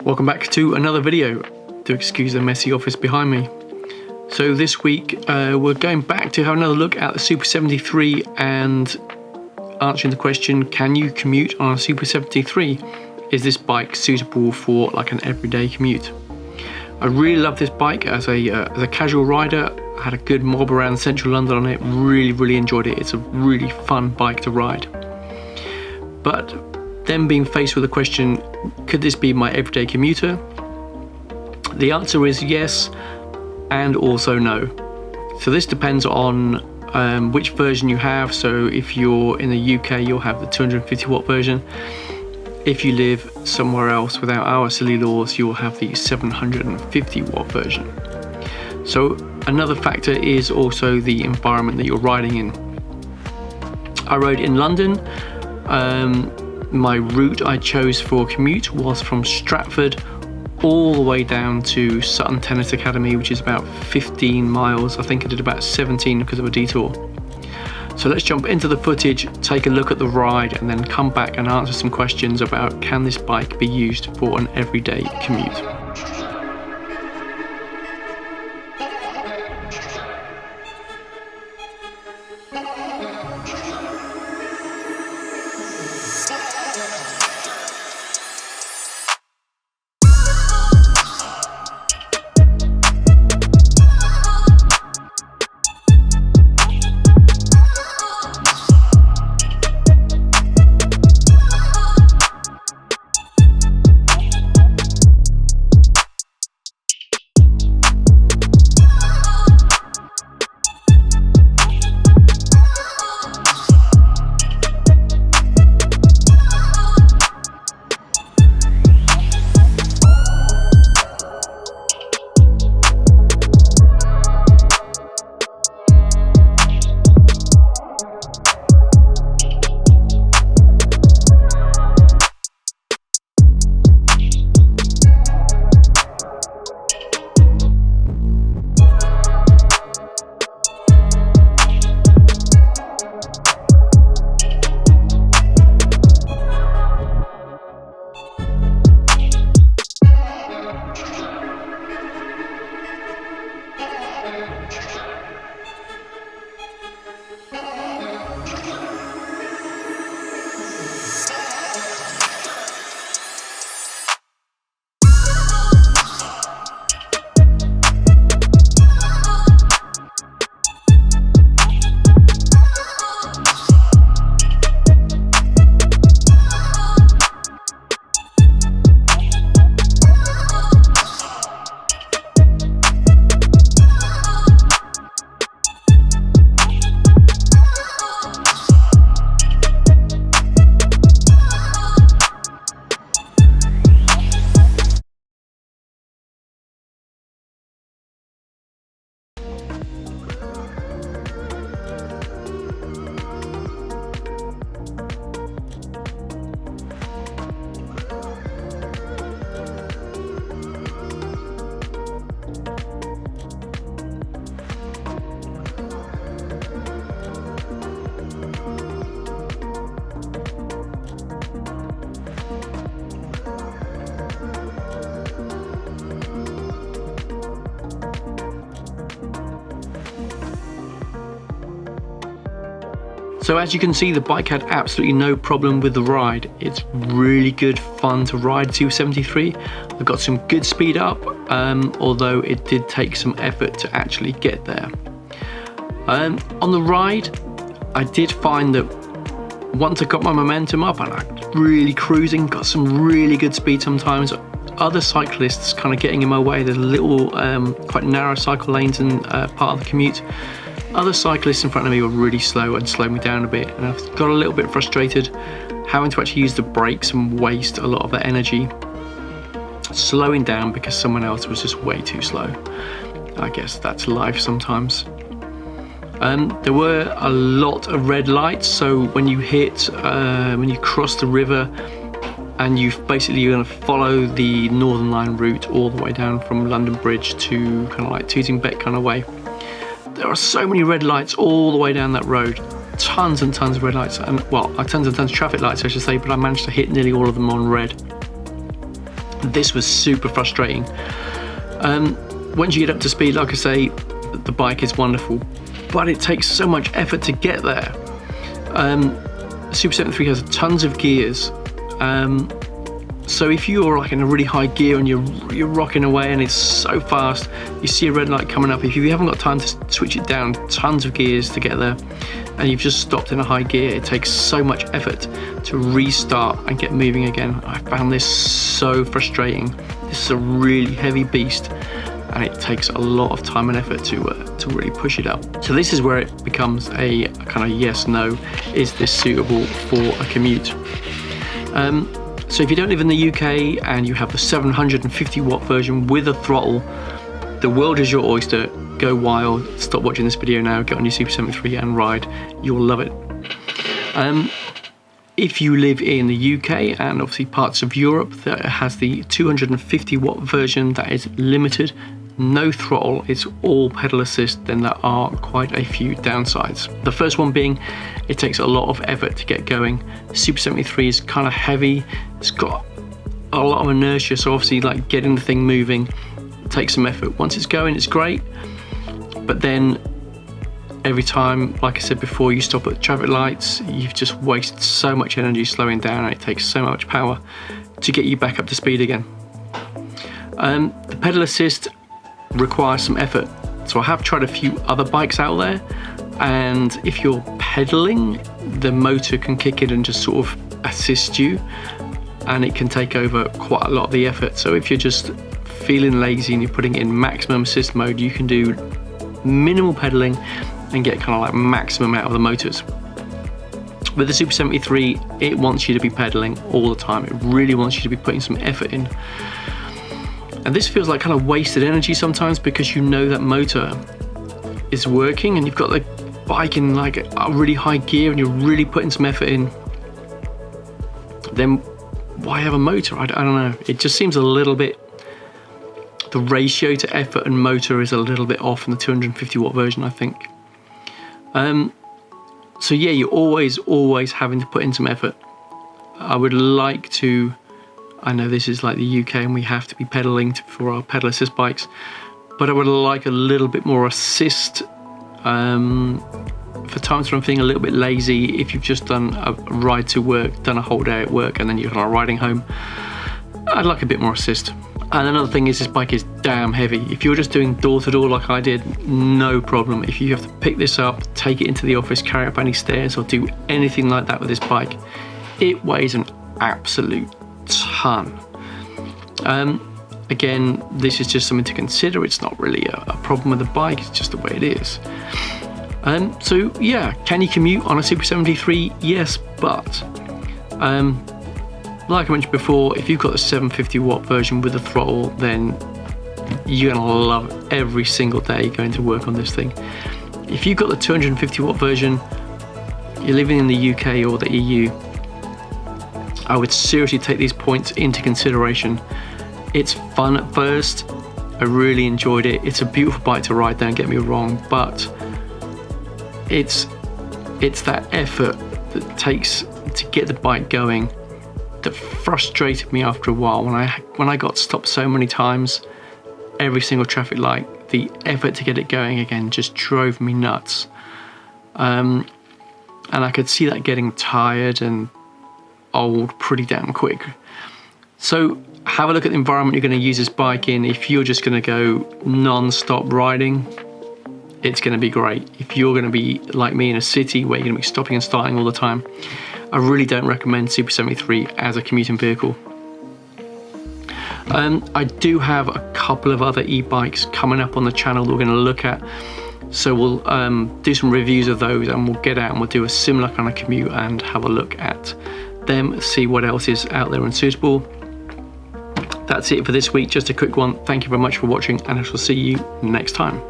Welcome back to another video. Do excuse the messy office behind me. So this week we're going back to have another look at the Super 73 and answering the question, can you commute on a Super 73? Is this bike suitable for like an everyday commute? I really love this bike as a casual rider. I had a good mob around central London on it, really enjoyed it. It's a really fun bike to ride. But then being faced with the question, could this be my everyday commuter? The answer is yes and also no. So this depends on which version you have. So if you're in the UK, you'll have the 250 watt version. If you live somewhere else without our silly laws, you'll have the 750 watt version. So another factor is also the environment that you're riding in. I rode in London. My route I chose for commute was from Stratford all the way down to Sutton Tennis Academy, which is about 15 miles. I think I did about 17 because of a detour. So let's jump into the footage, take a look at the ride, and then come back and answer some questions about can this bike be used for an everyday commute. So as you can see, the bike had absolutely no problem with the ride. It's really good fun to ride 273. I got some good speed up, although it did take some effort to actually get there. On the ride, I did find that once I got my momentum up and I really cruising, got some really good speed sometimes. Other cyclists kind of getting in my way. There's little quite narrow cycle lanes in part of the commute. Other cyclists in front of me were really slow and slowed me down a bit, and I got a little bit frustrated having to actually use the brakes and waste a lot of that energy slowing down because someone else was just way too slow. I guess that's life sometimes. There were a lot of red lights, so when you cross the river and you're going to follow the Northern Line route all the way down from London Bridge to kind of like Tooting Bec kind of way. There are so many red lights all the way down that road, tons and tons of red lights, and well, tons and tons of traffic lights I should say, but I managed to hit nearly all of them on red. This was super frustrating. Once you get up to speed, like I say, the bike is wonderful, but it takes so much effort to get there. Super 73 has tons of gears, so if you're like in a really high gear and you're rocking away and it's so fast, you see a red light coming up, if you haven't got time to switch it down tons of gears to get there, and you've just stopped in a high gear, it takes so much effort to restart and get moving again. I found this so frustrating. This is a really heavy beast, and it takes a lot of time and effort to really push it up. So this is where it becomes a kind of yes, no, is this suitable for a commute? So if you don't live in the UK and you have the 750 watt version with a throttle, the world is your oyster. Go wild, stop watching this video now, get on your Super 73 and ride, you'll love it. If you live in the UK and obviously parts of Europe, that has the 250 watt version that is limited, no throttle, it's all pedal assist, then there are quite a few downsides. The first one being, it takes a lot of effort to get going. Super 73 is kind of heavy, it's got a lot of inertia, so obviously like getting the thing moving takes some effort. Once it's going, it's great, but then every time, like I said before, you stop at traffic lights, you've just wasted so much energy slowing down, and it takes so much power to get you back up to speed again. The pedal assist requires some effort. So I have tried a few other bikes out there, and if you're pedaling, the motor can kick in and just sort of assist you, and it can take over quite a lot of the effort. So if you're just feeling lazy and you're putting in maximum assist mode, you can do minimal pedaling and get kind of like maximum out of the motors. With the Super 73, it wants you to be pedaling all the time. It really wants you to be putting some effort in. And this feels like kind of wasted energy sometimes, because you know that motor is working and you've got the bike in like a really high gear and you're really putting some effort in. Then why have a motor? I don't know. It just seems a little bit, the ratio to effort and motor is a little bit off in the 250 watt version, I think. So yeah, you're always having to put in some effort. I would like to, I know this is like the UK and we have to be pedaling for our pedal assist bikes, but I would like a little bit more assist for times when I'm feeling a little bit lazy. If you've just done a ride to work, done a whole day at work, and then you're kind of riding home, I'd like a bit more assist. And another thing is, this bike is damn heavy. If you're just doing door to door like I did, no problem. If you have to pick this up, take it into the office, carry up any stairs, or do anything like that with this bike, it weighs an absolute ton. Again, this is just something to consider. It's not really a problem with the bike, it's just the way it is. So yeah, can you commute on a Super 73? Yes, but like I mentioned before, if you've got the 750 watt version with a throttle, then you're gonna love every single day going to work on this thing. If you've got the 250 watt version, you're living in the UK or the EU, I would seriously take these points into consideration. It's fun at first, I really enjoyed it. It's a beautiful bike to ride, don't get me wrong, but it's that effort that takes to get the bike going that frustrated me after a while. When I got stopped so many times, every single traffic light, the effort to get it going again just drove me nuts. And I could see that getting tired and old pretty damn quick. So have a look at the environment you're going to use this bike in. If you're just going to go non-stop riding, it's going to be great. If you're going to be like me in a city where you're going to be stopping and starting all the time, I really don't recommend Super 73 as a commuting vehicle. I do have a couple of other e-bikes coming up on the channel that we're going to look at, so we'll do some reviews of those, and we'll get out and we'll do a similar kind of commute and have a look at them, see what else is out there and suitable. That's it for this week, just a quick one. Thank you very much for watching, and I shall see you next time.